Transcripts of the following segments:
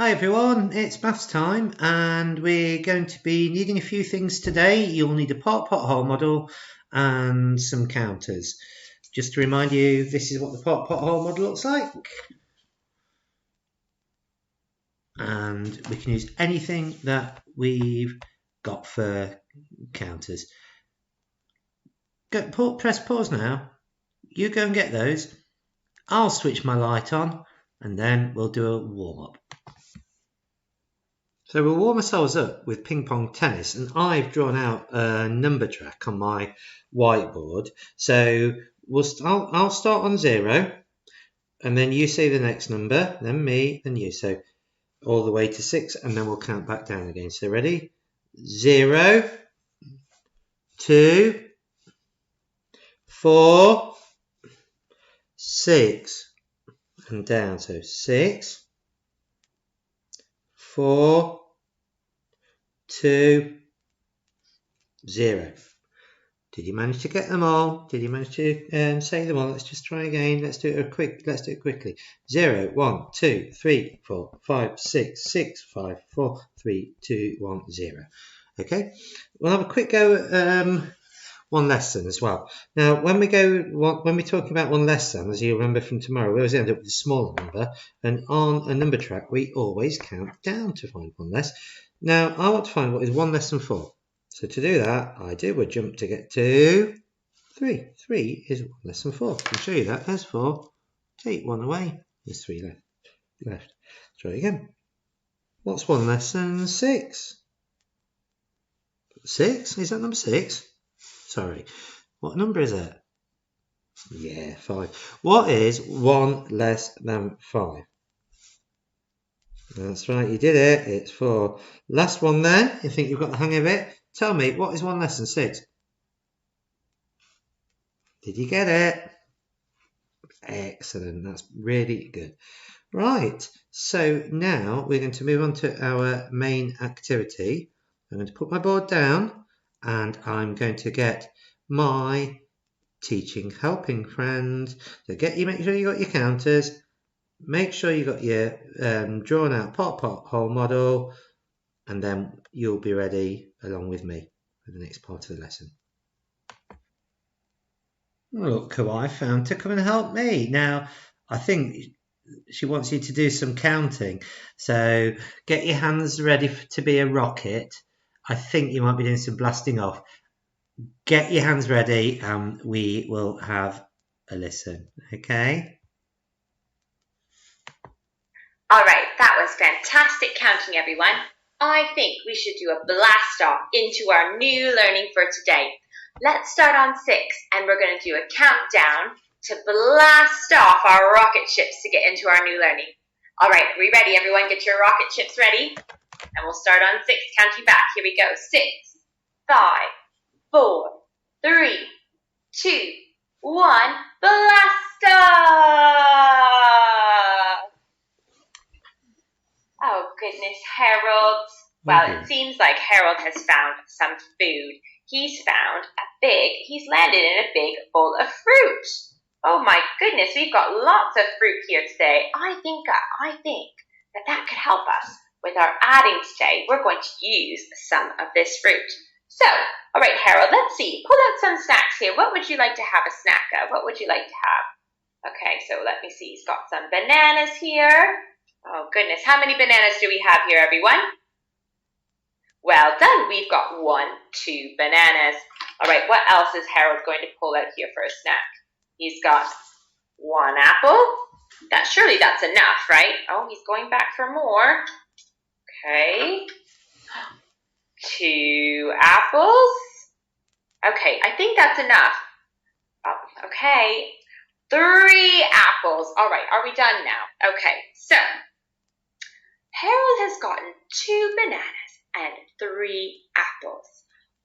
Hi everyone, it's maths time and we're going to be needing a few things today. You'll need a pot-hole model and some counters. Just to remind you, this is what the pot-hole model looks like. And we can use anything that we've got for counters. Press pause now. You go and get those. I'll switch my light on and then we'll do a warm-up. So we'll warm ourselves up with ping pong tennis, and I've drawn out a number track on my whiteboard. So I'll start on 0, and then you say the next number, then me, then you. So all the way to 6, and then we'll count back down again. So ready? 0, 2, 4, 6, and down. So 6, 4, 2, 0. Did you manage to get them all? Did you manage to say them all? Let's just try again. Let's do it quickly. 0, 1, 2, 3, 4, 5, 6, 6, 5, 4, 3, 2, 1, 0. Okay, we'll have a quick go at one lesson as well. Now, when we're talking about one lesson, as you remember from tomorrow, we always end up with a smaller number, and on a number track, we always count down to find one less. Now, I want to find what is one less than 4. So to do that, we'll jump to get to 3. 3 is 1 less than 4. I'll show you that. There's 4. Take 1 away. There's 3 left. Let's try it again. What's 1 less than 6? 6? Is that number 6? Sorry. What number is it? Yeah, 5. What is 1 less than 5? That's right, you did it. It's 4. Last one then. You think you've got the hang of it? Tell me, what is 1 less than 6? Did you get it? Excellent. That's really good. Right. So now we're going to move on to our main activity. I'm going to put my board down and I'm going to get my teaching helping friend. So make sure you got your counters. Make sure you got your drawn out pot-hole model, and then you'll be ready along with me for the next part of the lesson. Look who I found to come and help me. Now, I think she wants you to do some counting. So get your hands ready to be a rocket. I think you might be doing some blasting off. Get your hands ready and we will have a listen, okay? All right, that was fantastic counting, everyone. I think we should do a blast off into our new learning for today. Let's start on 6, and we're going to do a countdown to blast off our rocket ships to get into our new learning. All right, are we ready, everyone? Get your rocket ships ready. And we'll start on 6, counting back. Here we go. 6, 5, 4, 3, 2, 1. Blast off! Oh, goodness, Harold. Well, it seems like Harold has found some food. He's landed in a big bowl of fruit. Oh, my goodness, we've got lots of fruit here today. I think that could help us with our adding today. We're going to use some of this fruit. So, all right, Harold, let's see. Pull out some snacks here. What would you like to have a snack of? What would you like to have? Okay, so let me see. He's got some bananas here. Oh, goodness. How many bananas do we have here, everyone? Well done. We've got 1, 2 bananas. All right, what else is Harold going to pull out here for a snack? He's got 1 apple. Surely that's enough, right? Oh, he's going back for more. Okay. 2 apples. Okay, I think that's enough. Oh, okay. 3 apples. All right, are we done now? Okay, so Harold has gotten 2 bananas and 3 apples.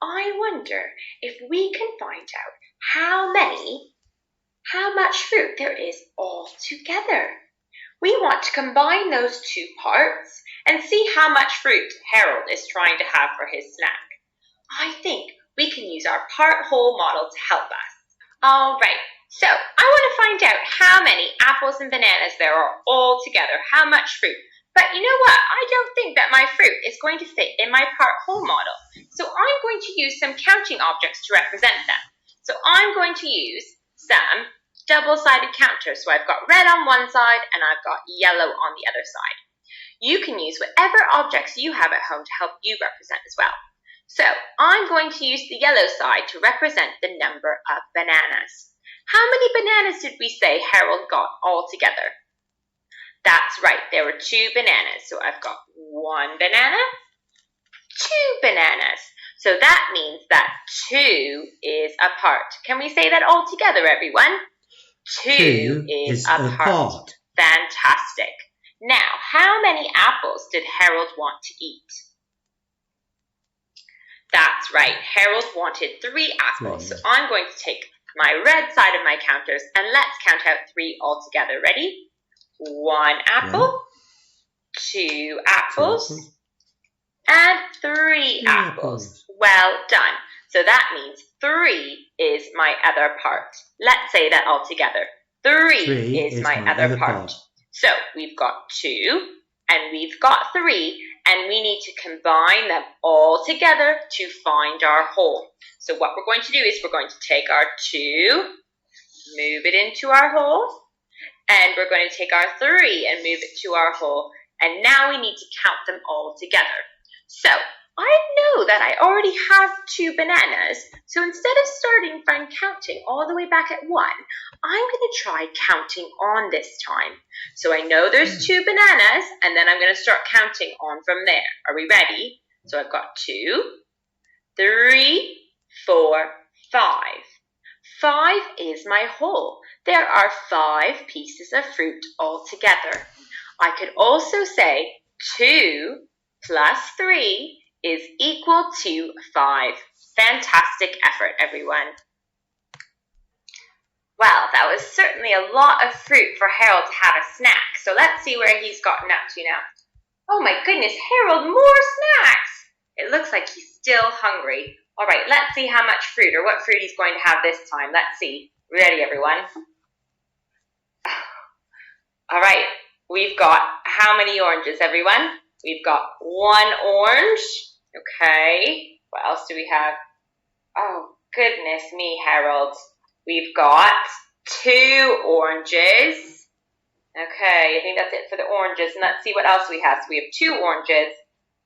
I wonder if we can find out how much fruit there is all together. We want to combine those 2 parts and see how much fruit Harold is trying to have for his snack. I think we can use our part-whole model to help us. All right, so I want to find out how many apples and bananas there are all together, how much fruit. But you know what? I don't think that my fruit is going to fit in my part whole model. So I'm going to use some counting objects to represent them. So I'm going to use some double-sided counters. So I've got red on one side and I've got yellow on the other side. You can use whatever objects you have at home to help you represent as well. So I'm going to use the yellow side to represent the number of bananas. How many bananas did we say Harold got all together? That's right, there were 2 bananas. So I've got 1 banana, 2 bananas. So that means that 2 is a part. Can we say that all together, everyone? 2 is a part. Fantastic. Now, how many apples did Harold want to eat? That's right, Harold wanted 3 apples. So I'm going to take my red side of my counters and let's count out 3 all together. Ready? 1 apple, 2 apples, and 3 apples. Well done. So that means 3 is my other part. Let's say that all together. 3 is my other part. So we've got 2 and we've got 3 and we need to combine them all together to find our whole. So what we're going to do is we're going to take our 2, move it into our whole, and we're going to take our 3 and move it to our whole. And now we need to count them all together. So I know that I already have 2 bananas. So instead of starting from counting all the way back at 1, I'm going to try counting on this time. So I know there's 2 bananas, and then I'm going to start counting on from there. Are we ready? So I've got 2, 3, 4, 5. 5 is my whole. There are 5 pieces of fruit all together. I could also say 2 plus 3 is equal to 5. Fantastic effort, everyone. Well, that was certainly a lot of fruit for Harold to have a snack. So let's see where he's gotten up to now. Oh my goodness, Harold, more snacks! It looks like he's still hungry. All right, let's see how much fruit or what fruit he's going to have this time. Let's see. Ready, everyone? All right, we've got how many oranges, everyone? We've got 1 orange. Okay, what else do we have? Oh, goodness me, Harold. We've got 2 oranges. Okay, I think that's it for the oranges. And let's see what else we have. So we have 2 oranges.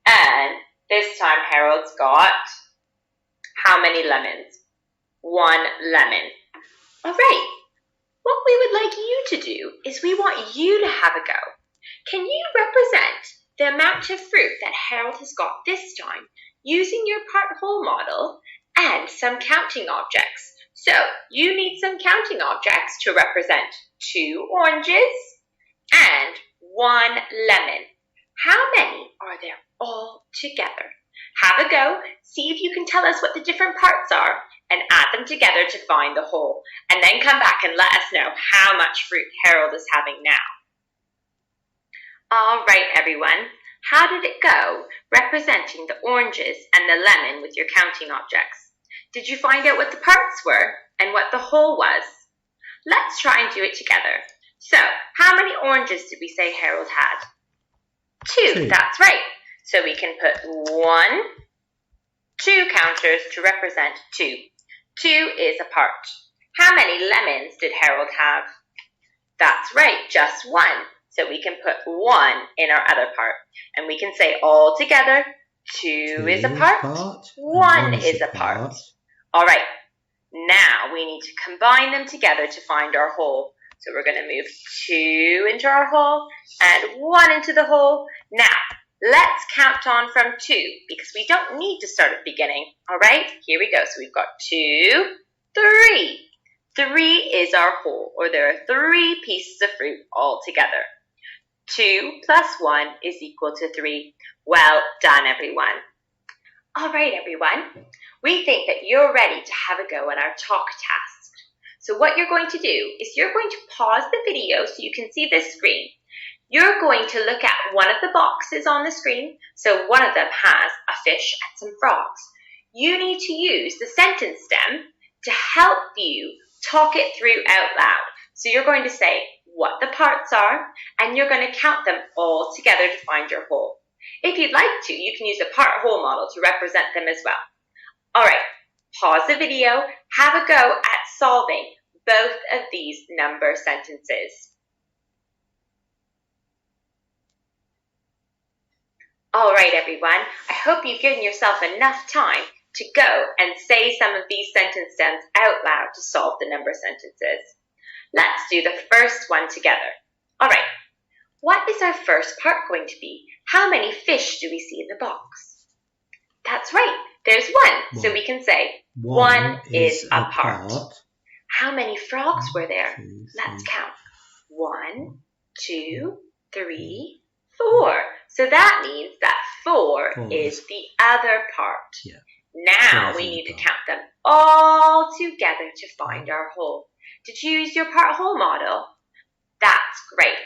And this time Harold's got how many lemons? 1 lemon. All right, what we would like you to do is we want you to have a go. Can you represent the amount of fruit that Harold has got this time using your part whole model and some counting objects? So you need some counting objects to represent 2 oranges and 1 lemon. How many are there all together? Have a go, see if you can tell us what the different parts are, and add them together to find the whole. And then come back and let us know how much fruit Harold is having now. All right, everyone. How did it go representing the oranges and the lemon with your counting objects? Did you find out what the parts were and what the whole was? Let's try and do it together. So, how many oranges did we say Harold had? 2, that's right. So we can put 1, 2 counters to represent 2. 2 is a part. How many lemons did Harold have? That's right, just 1. So we can put 1 in our other part. And we can say all together, 2 is a part, 1 is a part. All right, now we need to combine them together to find our whole. So we're going to move 2 into our whole and 1 into the whole. Now, let's count on from 2 because we don't need to start at the beginning. All right, here we go. So we've got 2, 3. 3 is our whole, or there are 3 pieces of fruit all together. 2 plus 1 is equal to 3. Well done, everyone. All right, everyone. We think that you're ready to have a go at our talk task. So what you're going to do is you're going to pause the video so you can see this screen. You're going to look at one of the boxes on the screen. So one of them has a fish and some frogs. You need to use the sentence stem to help you talk it through out loud. So you're going to say, what the parts are, and you're going to count them all together to find your whole. If you'd like to, you can use a part-whole model to represent them as well. All right, pause the video, have a go at solving both of these number sentences. All right, everyone, I hope you've given yourself enough time to go and say some of these sentence stems out loud to solve the number sentences. Let's do the first one together. All right, what is our first part going to be? How many fish do we see in the box? That's right, there's one. So we can say one is a part. How many frogs were there? Let's count. 1, 2, 3, 4. So that means that 4 is the other part. Yeah. Now we need to count them all together to find our whole. Did you use your part-whole model? That's great.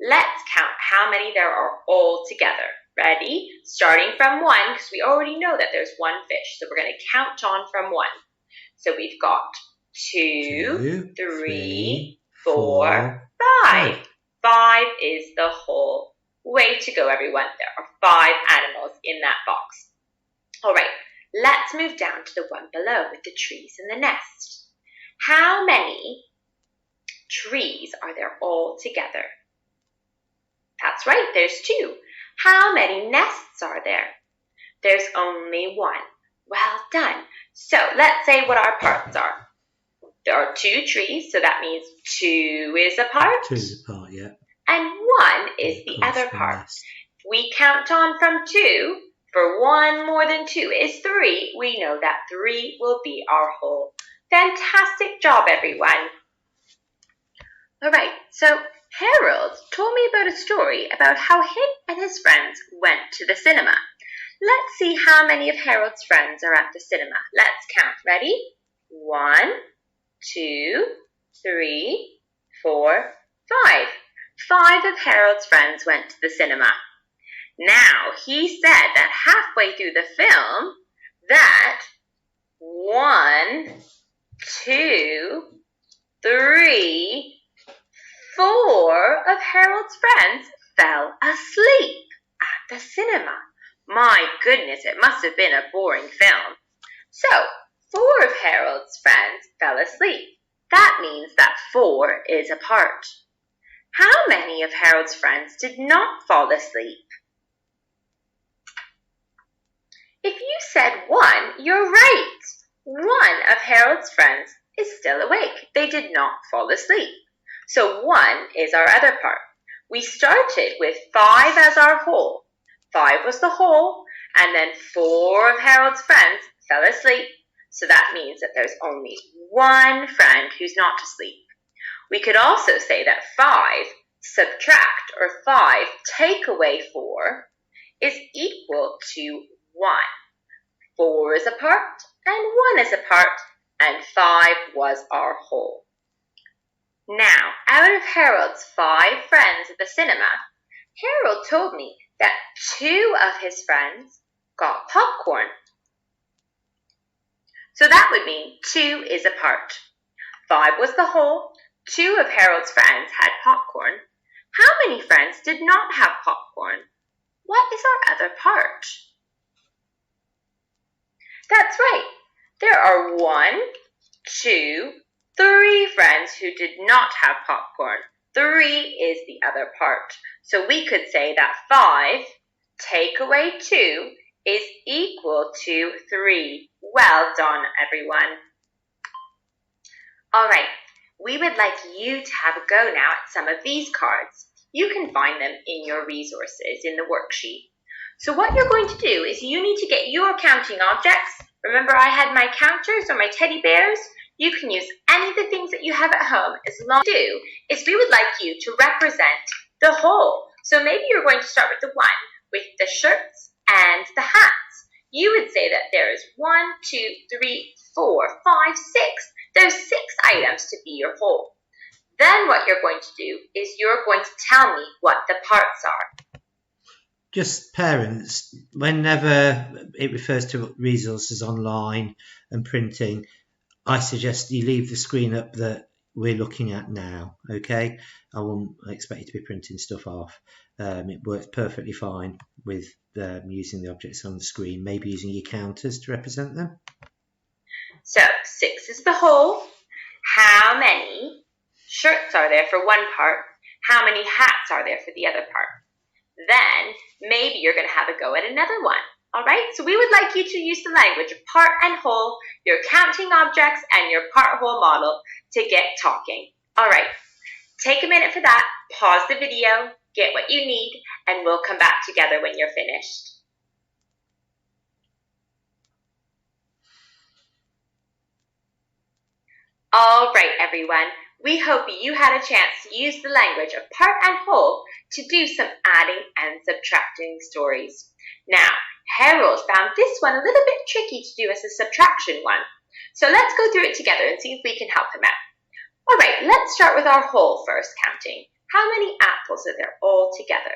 Let's count how many there are all together. Ready? Starting from 1, because we already know that there's one fish. So we're going to count on from 1. So we've got 2, 3, 4, 5. 5 is the whole. Way to go, everyone. There are 5 animals in that box. All right, let's move down to the one below with the trees and the nest. How many trees are there all together? That's right, there's 2. How many nests are there? There's only 1. Well done. So let's say what our parts are. There are 2 trees, so that means 2 is a part. 2 is a part, yeah. And 1 is the other part. If we count on from 2, for 1 more than 2 is 3, we know that 3 will be our whole. Fantastic job, everyone. All right, so Harold told me about a story about how he and his friends went to the cinema. Let's see how many of Harold's friends are at the cinema. Let's count. Ready? 1, 2, 3, 4, 5. 5 of Harold's friends went to the cinema. Now, he said that halfway through the film that 1, 2, 3, 4 of Harold's friends fell asleep at the cinema. My goodness, it must have been a boring film. So, 4 of Harold's friends fell asleep. That means that 4 is a part. How many of Harold's friends did not fall asleep? If you said 1, you're right. 1 of Harold's friends is still awake. They did not fall asleep. So 1 is our other part. We started with 5 as our whole. 5 was the whole, and then 4 of Harold's friends fell asleep. So that means that there's only 1 friend who's not asleep. We could also say that 5 subtract or 5 take away 4 is equal to 1. 4 is a part and 1 is a part, and 5 was our whole. Now, out of Harold's 5 friends at the cinema, Harold told me that 2 of his friends got popcorn. So that would mean 2 is a part. 5 was the whole. 2 of Harold's friends had popcorn. How many friends did not have popcorn? What is our other part? That's right. There are 1, 2, 3 friends who did not have popcorn. 3 is the other part. So we could say that 5 take away 2 is equal to 3. Well done, everyone. All right. We would like you to have a go now at some of these cards. You can find them in your resources in the worksheet. So what you're going to do is you need to get your counting objects. Remember I had my counters or my teddy bears? You can use any of the things that you have at home as long as you do is we would like you to represent the whole. So maybe you're going to start with the one with the shirts and the hats. You would say that there is 1, 2, 3, 4, 5, 6. There's 6 items to be your whole. Then what you're going to do is you're going to tell me what the parts are. Just parents, whenever it refers to resources online and printing, I suggest you leave the screen up that we're looking at now, okay? I won't expect you to be printing stuff off. It works perfectly fine with using the objects on the screen, maybe using your counters to represent them. So 6 is the whole. How many shirts are there for one part? How many hats are there for the other part? Then maybe you're going to have a go at another one. All right, so we would like you to use the language of part and whole, your counting objects, and your part-whole model to get talking. All right, take a minute for that, pause the video, get what you need, and we'll come back together when you're finished. All right, everyone, we hope you had a chance to use the language of part and whole to do some adding and subtracting stories. Now, Harold found this one a little bit tricky to do as a subtraction one. So let's go through it together and see if we can help him out. All right, let's start with our whole first counting. How many apples are there all together?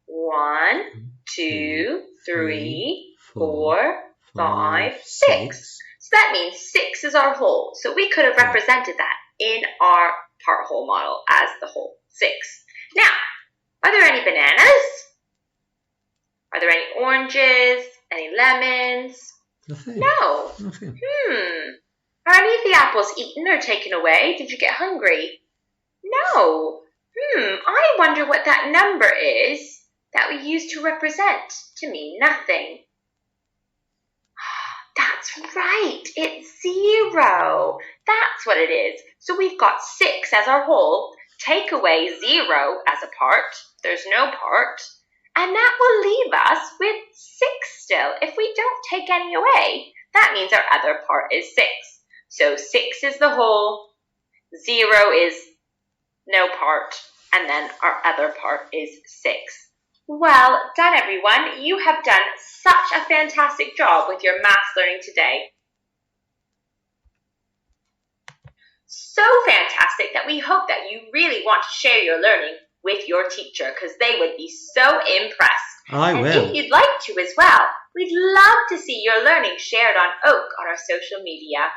1, 2, 3, 4, 5, 6. So that means 6 is our whole. So we could have represented that in our part-whole model as the whole 6. Now, are there any bananas? Are there any oranges? Any lemons? Nothing. No. Nothing. Are any of the apples eaten or taken away? Did you get hungry? No. I wonder what that number is that we use to represent to mean nothing. That's right. It's 0. That's what it is. So we've got 6 as our whole. Take away 0 as a part. There's no part. And that will leave us with 6 still. If we don't take any away, that means our other part is 6. So 6 is the whole, 0 is no part, and then our other part is 6. Well done, everyone. You have done such a fantastic job with your math learning today. So fantastic that we hope that you really want to share your learning with your teacher because they would be so impressed. I will. And if you'd like to as well, we'd love to see your learning shared on Oak on our social media.